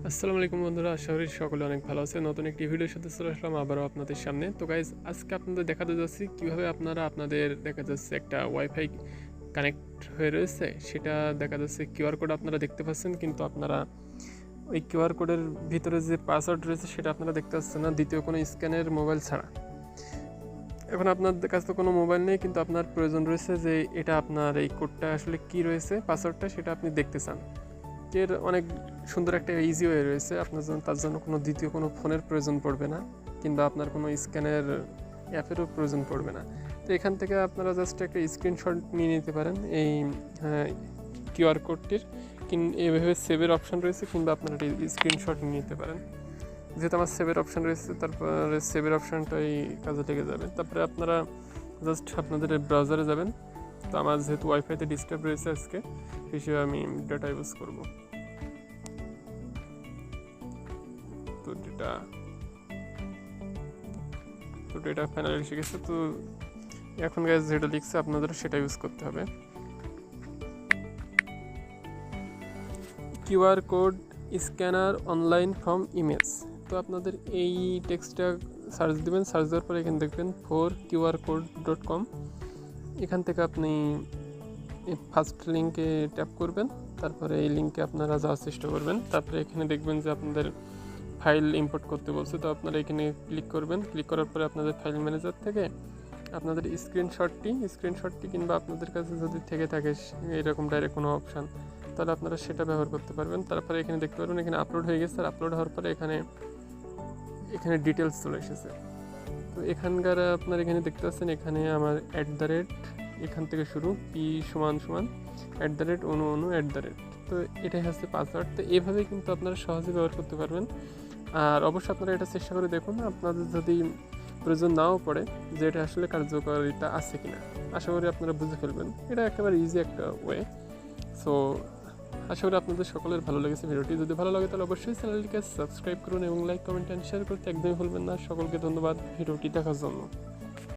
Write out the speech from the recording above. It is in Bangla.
আসসালামু আলাইকুম বন্ধুরা, আশা করি সকলে অনেক ভালো আছে। নতুন একটি ভিডিওর সাথে চলে আসলাম আবারও আপনাদের সামনে। তো গাইজ, আজকে আপনাদের দেখাতে যাচ্ছি কীভাবে আপনারা আপনাদের দেখা যাচ্ছে একটা ওয়াইফাই কানেক্ট হয়ে রয়েছে, সেটা দেখা যাচ্ছে কিউআর কোড আপনারা দেখতে পাচ্ছেন, কিন্তু আপনারা ওই কিউআর কোডের ভিতরে যে পাসওয়ার্ড রয়েছে সেটা আপনারা দেখতে পাচ্ছেন না, দ্বিতীয় কোনো স্ক্যানের মোবাইল ছাড়া। এখন আপনার কাছে তো কোনো মোবাইল নেই, কিন্তু আপনার প্রয়োজন রয়েছে যে এটা আপনার এই কোডটা আসলে কী রয়েছে, পাসওয়ার্ডটা সেটা আপনি দেখতে চান। এর অনেক সুন্দর একটা ইজি ওয়ে রয়েছে আপনার জন্য, তার জন্য কোনো দ্বিতীয় কোনো ফোনের প্রয়োজন পড়বে না, কিংবা আপনার কোনো স্ক্যানের অ্যাপেরও প্রয়োজন পড়বে না। তো এখান থেকে আপনারা জাস্ট একটা স্ক্রিনশট নিয়ে নিতে পারেন এই কিউআর কোডটির, এভাবে সেভের অপশান রয়েছে, কিংবা আপনারা স্ক্রিনশট নিয়ে নিতে পারেন। যেহেতু আমার সেভের অপশান রয়েছে, তারপরে সেভের অপশানটাই কাজে লেগে যাবে। তারপরে আপনারা জাস্ট আপনাদের ব্রাউজারে যাবেন। তো আমার যেহেতু ওয়াইফাইতে ডিস্টার্ব রয়েছে আজকে, হিসেবে আমি ডেটা ইউজ করব। তো ডেটা ফাইনালি এসে গেছে। তো এখন গাইজ যেটা লিখছে আপনাদের সেটা ইউজ করতে হবে। QR code scanner online from image. তো আপনাদের এই টেক্সটটা সার্চ দেবেন, সার্চ দেওয়ার পরে এখানে দেখবেন forqrcode.com। এখান থেকে আপনি ফার্স্ট লিঙ্কে ট্যাপ করবেন, তারপরে এই লিঙ্কে আপনারা যাওয়ার চেষ্টা করবেন। তারপরে এখানে দেখবেন যে আপনাদের ফাইল ইম্পোর্ট করতে বলছে, তো আপনারা এখানে ক্লিক করবেন। ক্লিক করার পরে আপনাদের ফাইল ম্যানেজার থেকে আপনাদের স্ক্রিনশটটি কিংবা আপনাদের কাছে যদি থেকে থাকে এরকম ডাইরেক্ট কোনো অপশান, তাহলে আপনারা সেটা ব্যবহার করতে পারবেন। তারপরে এখানে দেখতে পারবেন এখানে আপলোড হয়ে গেছে, আর আপলোড হওয়ার পরে এখানে ডিটেলস চলে এসেছে। তো এখানকার আপনারা এখানে দেখতে পাচ্ছেন, এখানে আমার এখান থেকে শুরু p =@অনু@। তো এটাই হচ্ছে পাসওয়ার্ড। তো এভাবেই কিন্তু আপনারা সহজে ব্যবহার করতে পারবেন। আর অবশ্যই আপনারা এটা চেষ্টা করে দেখুন, আপনাদের যদি প্রয়োজন নাও পড়ে যে এটা আসলে কার্যকারিতা আছে কিনা, আশা করি আপনারা বুঝে ফেলবেন। এটা একেবারে ইজি একটা ওয়ে। সো আশা করি আপনাদের সকলের ভালো লেগেছে ভিডিওটি। যদি ভালো লাগে তাহলে অবশ্যই চ্যানেলটিকে সাবস্ক্রাইব করুন এবং লাইক, কমেন্ট অ্যান্ড শেয়ার করতে একদমই ভুলবেন না। সকলকে ধন্যবাদ ভিডিওটি দেখার জন্য।